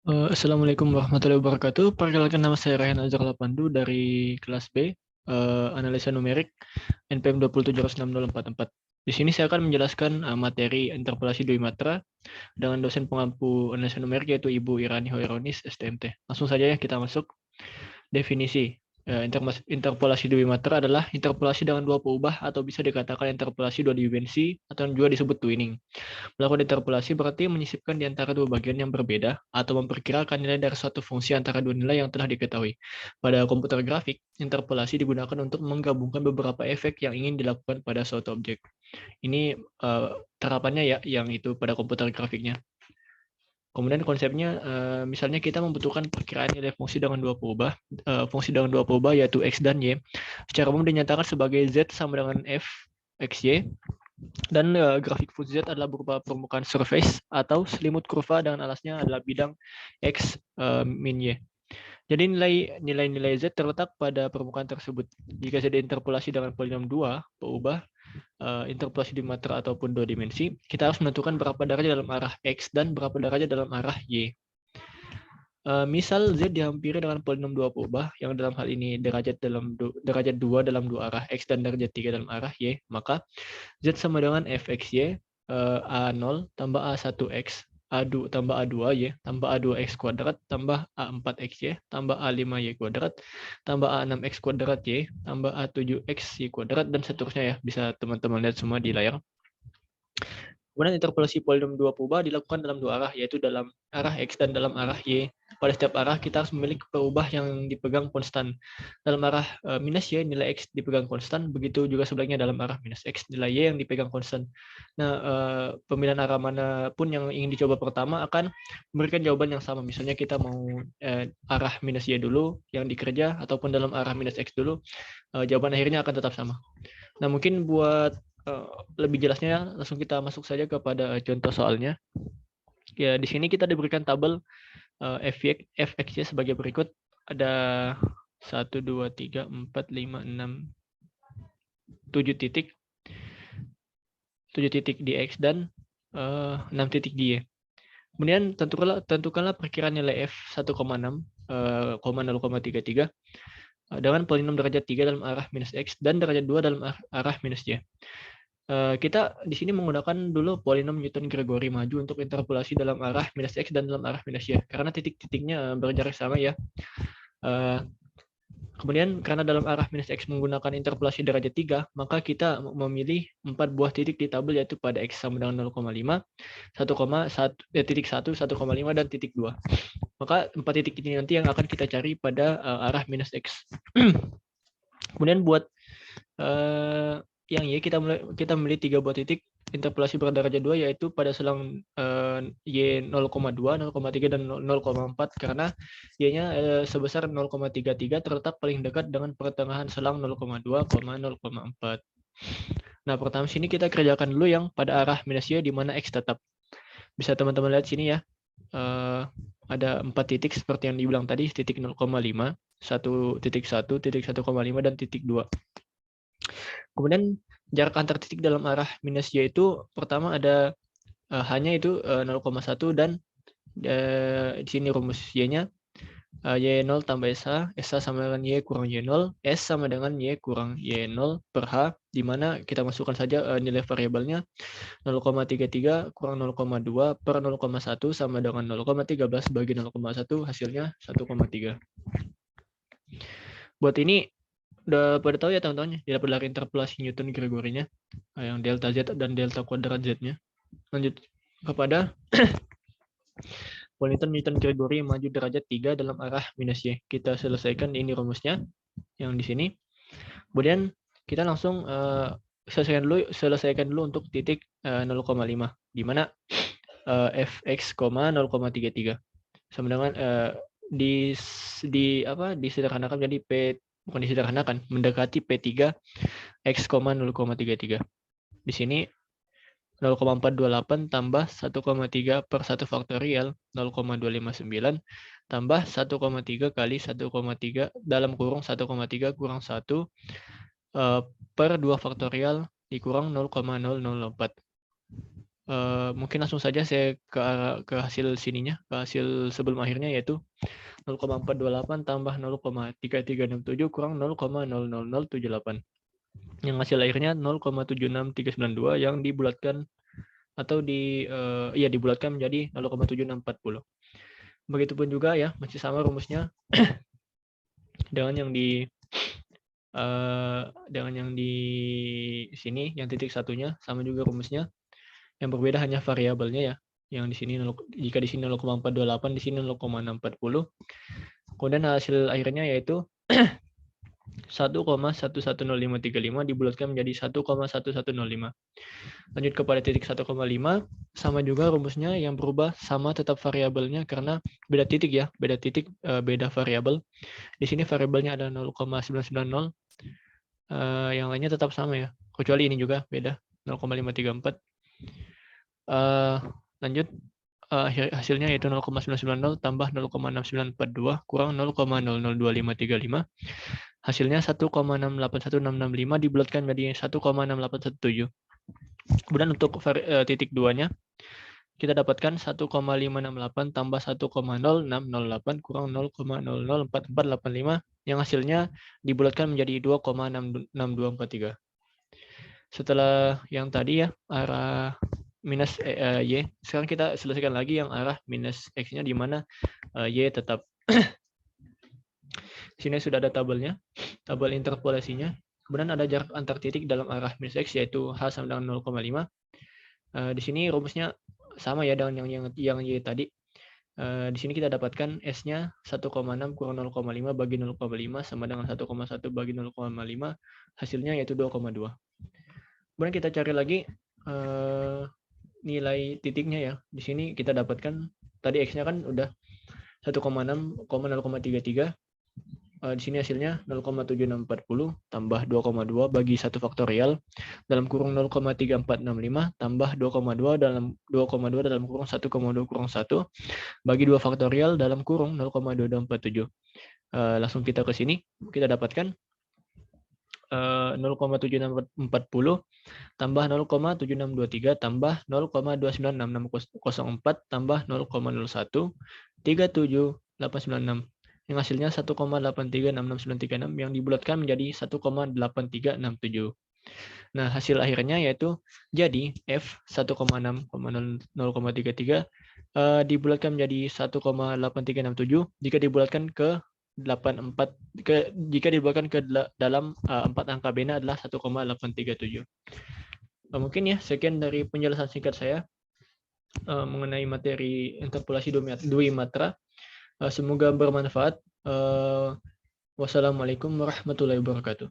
Assalamualaikum warahmatullahi wabarakatuh. Perkenalkan, nama saya Rayhan Azhar Lapandu dari kelas B, Analisa Numerik, NPM 2706044. Di sini saya akan menjelaskan materi interpolasi dui matra dengan dosen pengampu analisa numerik yaitu Ibu Irani Hoironis, STMT. Langsung saja ya kita masuk. Definisi. Interpolasi dui matra adalah interpolasi dengan dua peubah atau bisa dikatakan interpolasi dua dimensi atau juga disebut twinning. Melakukan interpolasi berarti menyisipkan di antara dua bagian yang berbeda atau memperkirakan nilai dari suatu fungsi antara dua nilai yang telah diketahui. Pada komputer grafik, interpolasi digunakan untuk menggabungkan beberapa efek yang ingin dilakukan pada suatu objek. Ini terapannya ya yang itu pada komputer grafiknya. Kemudian konsepnya, misalnya kita membutuhkan perkiraan nilai fungsi dengan dua peubah, yaitu x dan y. Secara umum dinyatakan sebagai z sama dengan f x y. Dan grafik fungsi z adalah berupa permukaan surface atau selimut kurva dengan alasnya adalah bidang x min y. Jadi nilai-nilai z terletak pada permukaan tersebut. Jika z diinterpolasi dengan polinom 2 peubah, interpolasi di matra ataupun dua dimensi, kita harus menentukan berapa derajat dalam arah x dan berapa derajat dalam arah y. Misal z dihampiri dengan polinom 2 peubah yang dalam hal ini derajat 2 dalam dua arah x dan derajat 3 dalam arah y, maka z sama dengan fxy a0 tambah a1x tambah a2y tambah a2x kuadrat tambah a4xy tambah a5y kuadrat tambah a6x kuadrat y tambah a7x y kuadrat dan seterusnya ya, bisa teman-teman lihat semua di layar. Kemudian interpolasi polinom dua peubah dilakukan dalam dua arah, yaitu dalam arah x dan dalam arah y. Pada setiap arah kita harus memilih peubah yang dipegang konstan. Dalam arah minus y nilai x dipegang konstan, begitu juga sebaliknya dalam arah minus x nilai y yang dipegang konstan. Nah, pemilihan arah manapun yang ingin dicoba pertama akan memberikan jawaban yang sama. Misalnya kita mau arah minus y dulu yang dikerja, ataupun dalam arah minus x dulu, jawaban akhirnya akan tetap sama. Nah, mungkin buat lebih jelasnya langsung kita masuk saja kepada contoh soalnya. Ya, di sini kita diberikan tabel fx-nya sebagai berikut. Ada 1, 2, 3, 4, 5, 6, 7 titik. 7 titik di x dan 6 titik di y. Kemudian tentukanlah perkiraan nilai f 1,6, 0,33 dengan polinom derajat 3 dalam arah minus x dan derajat 2 dalam arah minus y. Kita di sini menggunakan dulu polinom Newton-Gregory maju untuk interpolasi dalam arah minus x dan dalam arah minus y, karena titik-titiknya berjarak sama ya. Kemudian karena dalam arah minus x menggunakan interpolasi derajat 3, maka kita memilih 4 buah titik di tabel, yaitu pada x sama dengan 0,5, 1,1, 1,5, dan titik 2. Maka 4 titik ini nanti yang akan kita cari pada arah minus x. Kemudian buat yang y kita memilih 3 buah titik interpolasi berderajat 2, yaitu pada selang y 0,2, 0,3, dan 0,4, karena y-nya sebesar 0,33 terletak paling dekat dengan pertengahan selang 0,2, 0,4. Nah, pertama sini kita kerjakan dulu yang pada arah minus y di mana x tetap. Bisa teman-teman lihat sini ya. Ada 4 titik seperti yang dibilang tadi, titik 0,5, 1.1, titik 1,5, dan titik 2. Kemudian jarak antar titik dalam arah minus y itu pertama ada hanya itu 0,1, dan di sini rumus y-nya y0 tambah SH sama dengan y kurang y0, S sama dengan y kurang y0 per H, di mana kita masukkan saja nilai variabelnya 0,33 kurang 0,2 per 0,1 sama dengan 0,13 bagi 0,1, hasilnya 1,3. Buat ini udah pada tahu ya teman-teman, dapat interpolasi Newton-Gregory-nya yang delta Z dan delta kuadrat Z-nya. Lanjut kepada polinom Newton-Gregory maju derajat 3 dalam arah minus y. Kita selesaikan ini rumusnya yang di sini. Kemudian kita langsung selesaikan dulu untuk titik 0,5, di mana fx, 0,33 sama dengan disederhanakan menjadi p, bukan disederhanakan, mendekati P3 x, 0,33. Di sini 0,428 tambah 1,3 per 1 faktorial 0,259 tambah 1,3 kali 1,3 dalam kurung 1,3 kurang 1 per 2 faktorial dikurang 0,004. Mungkin langsung saja saya ke hasil sininya, ke hasil sebelum akhirnya, yaitu 0,428 tambah 0,3367 kurang 0,00078. Yang hasil akhirnya 0,76392 yang dibulatkan atau dibulatkan menjadi 0,7640. Begitupun juga ya, masih sama rumusnya dengan yang di sini, yang titik satunya sama juga rumusnya. Yang berbeda hanya variabelnya ya. Yang di sini jika di sini 0,428, di sini 0,640. Kemudian hasil akhirnya yaitu 1,110535 dibulatkan menjadi 1,1105. Lanjut kepada titik 1,5, sama juga rumusnya, yang berubah sama tetap variabelnya karena beda titik ya, beda titik, beda variabel. Di sini variabelnya ada 0,990, yang lainnya tetap sama ya, kecuali ini juga beda 0,534. Lanjut, hasilnya yaitu 0,990 tambah 0,6942 kurang 0,002535. Hasilnya 1,681665 dibulatkan menjadi 1,6817. Kemudian untuk titik 2-nya, kita dapatkan 1,568 tambah 1,0608 kurang 0,004485, yang hasilnya dibulatkan menjadi 2,6243. Setelah yang tadi ya, arah minus Y, sekarang kita selesaikan lagi yang arah minus X-nya, di mana Y tetap. Sini sudah ada tabelnya, tabel interpolasinya. Kemudian ada jarak antar titik dalam arah minus X, yaitu H sama dengan 0,5. Di sini rumusnya sama ya dengan yang Y tadi. Di sini kita dapatkan S-nya 1,6 kurang 0,5 bagi 0,5 sama dengan 1,1 bagi 0,5. Hasilnya yaitu 2,2. Kemudian kita cari lagi nilai titiknya ya. Di sini kita dapatkan tadi X-nya kan udah 1,6,033. Di sini hasilnya 0,7640 tambah 2,2 bagi 1 faktorial dalam kurung 0,3465 tambah 2,2 dalam 2,2 dalam kurung 1,2 kurung 1 bagi 2 faktorial dalam kurung 0,2247. Langsung kita ke sini, kita dapatkan 0,7640 tambah 0,7623 tambah 0,296604 tambah 0,01 37896, yang hasilnya 1,836636 yang dibulatkan menjadi 1,8367. Nah, hasil akhirnya yaitu jadi F 1,6,033 dibulatkan menjadi 1,8367 jika dibulatkan ke 84 jika dibulatkan ke dalam 4 angka bena adalah 1,837. Mungkin ya sekian dari penjelasan singkat saya mengenai materi interpolasi dui matra. Semoga bermanfaat. Wassalamualaikum warahmatullahi wabarakatuh.